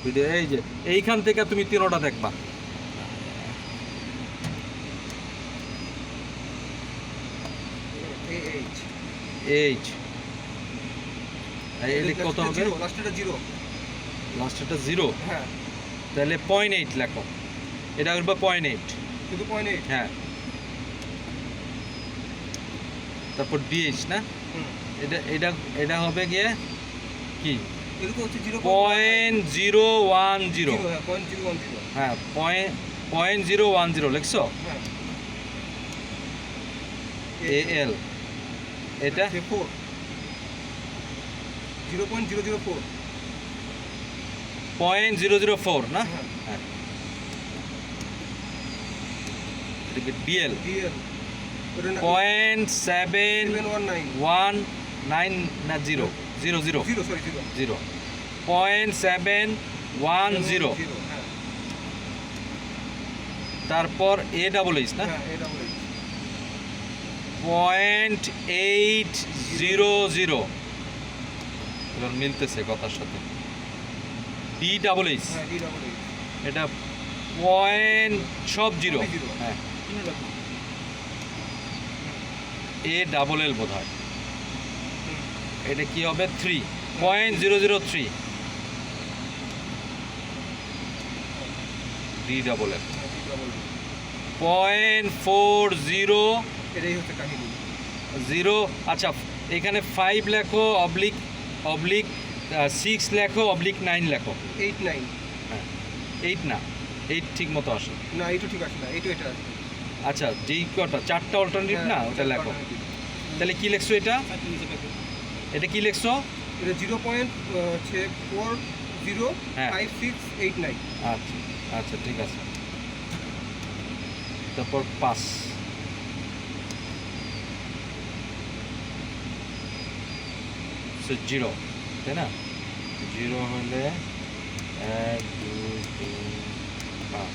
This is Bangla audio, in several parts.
ভিডিও এই যে এইখান থেকে তুমি তিনোটা দেখবা। এইচ এটা কত হবে? লাস্টেরটা 0। হ্যাঁ, তাহলে 0.8 লেখো। এটা হবে 0.8। শুধু 0.8। হ্যাঁ, তারপর ডিএইচ না, এটা এটা এটা হবে গিয়ে কি এটা তো হচ্ছে 0.10। 0.010। হ্যাঁ, 0.010। হ্যাঁ, 0.010 লিখছো। হ্যাঁ, এল এটা 4 0.004। 0.004 না। হ্যাঁ, হ্যাঁ, এটাকে ডিএল DL ওটা না 0.719 719 না 0 0 0 0, সরি 0 0.710। হ্যাঁ, তারপর এ ডাবল এইচ না হ্যাঁ, এটা বলে 0.800। এবার মিলতেছে কথার সাথে। ডি ডাবল এইচ হ্যাঁ, D double H এটা পয়েন্ট সব জিরো। সবই zero। হ্যাঁ, এ ডাবল এল বোধ হয়। এটা কি হবে? 3.003। D double L D double H 0.400। এটাই হচ্ছে কাহিনী। আচ্ছা, এখানে 5 লেখো অবলিক 6 লেখো -9 লেখো। 8-9 হ্যাঁ, 8 না, 8 ঠিক মতো আসে। না, এইটা ঠিক আছে না, এইটা এটা আছে। আচ্ছা, যেই কটা 4টা অল্টারনেটিভ না, ওটা লেখো। তাহলে কি লিখছো এটা? এটা কি লিখছো? এটা 0.405689। আচ্ছা আচ্ছা, ঠিক আছে। তারপর 5 0, তাই না? 0 হলে 1 2 3 5।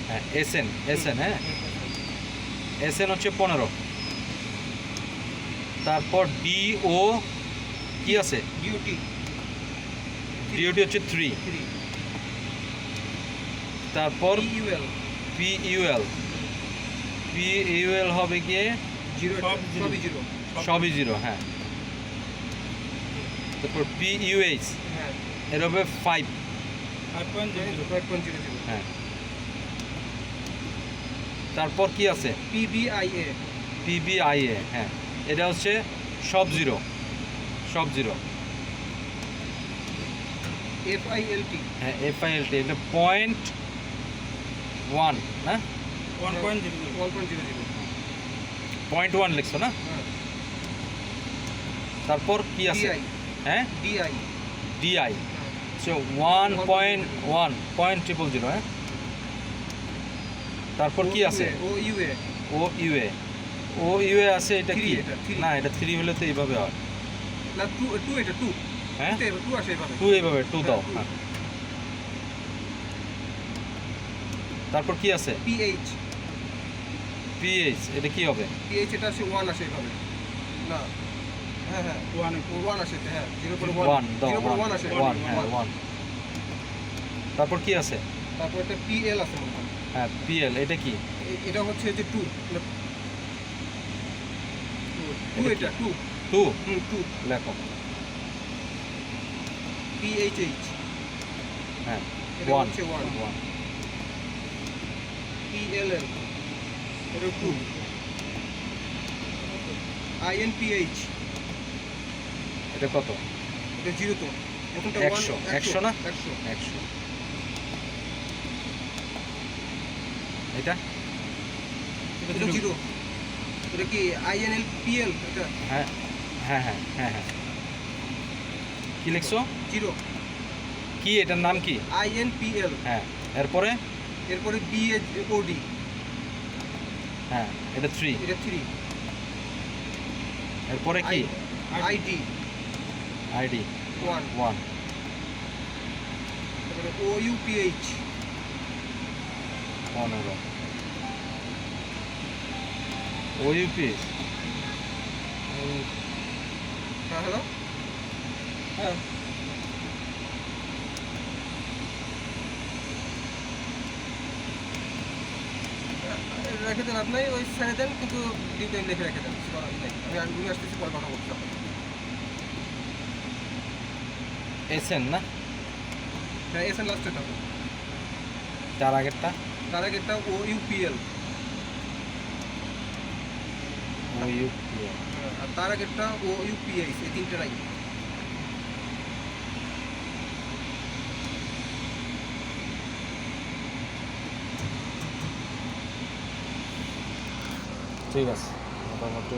হ্যাঁ, এসএন হ্যাঁ, এসএন হচ্ছে 15। তারপর ডিও কি আছে? ডিউটি ডিওটি হচ্ছে 3। 3 তারপর ইউএল পিইউএল হবে গিয়ে 0, সবই 0। সবই 0। হ্যাঁ, তারপর পিইউএইচ হ্যাঁ, এর হবে 5। 5.00 হ্যাঁ, তারপর কি আছে? পিবিআইএ পিবিআইএ। হ্যাঁ, এটা হচ্ছে সব 0। এফআইএলটি হ্যাঁ, এফআইএলটি এটা 0.1 না, 1.00 0.1 লিখছো না। হ্যাঁ, তারপর কি আছে? ডিআই হ্যাঁ, ডিআই ডিআই সো 1.1.000। হ্যাঁ, তারপর কি আছে? ও ইউএ ও ইউএ আছে। এটা কি? 3 এটা 3 না, এটা 3 হলে তো এইভাবে হয়। না 2 এটা 2 হ্যাঁ, 2 আসে এভাবে 2 এইভাবে 2 দাও। two। হ্যাঁ, তারপর কি আছে? পিএইচ এটা কি হবে? এটা আসে 1 আসে এভাবে না। হ্যাঁ, 1 আসে। হ্যাঁ, 1 দাও। 0.1 আসে 1 হ্যাঁ 1। তারপর কি আছে? তারপর একটা পিএল আছে মনে হয়। হ্যাঁ, পিএল এটা কি? এটা হচ্ছে যে 2 এটা 2 2 2 লেখো। পিএইচএইচ হ্যাঁ, এটা 1 হচ্ছে 1 পিএলএল এটা 2 আইএনপিএইচ এটা কত? এটা 0 তো এখনটা 100 না? 100 100। এটা এটা 0 এটা কি আইএনএলপিএল এটা হ্যাঁ হ্যাঁ হ্যাঁ হ্যাঁ হ্যাঁ, কি লিখছো? 0 কি এটার নাম কি? আইএনপিএল হ্যাঁ, এরপরে এরপরে বিএওডি হ্যাঁ, এটা 3। এটা 3 এরপরে কি? ID ID 1 1। তারপরে ওইউপিএইচ 15। ওইউপি হ্যাঁ হ্যালো হ্যাঁ রেখে দেন আপনি ওই ছেড়ে দেন কিন্তু ডিউ টাইম লিখে রেখে দেন কিছু করার নেই আমি ঘুরে আসতেছি পরে কথা বলছি এসএন না হ্যাঁ এসএন লাস্টের হবে তার আগেরটা তার আগে একটা ও ইউপিএল ওইউপি আর তার আগে একটা ও ইউপিএস এই তিনটে নাই ঠিক আছে মোটামুটি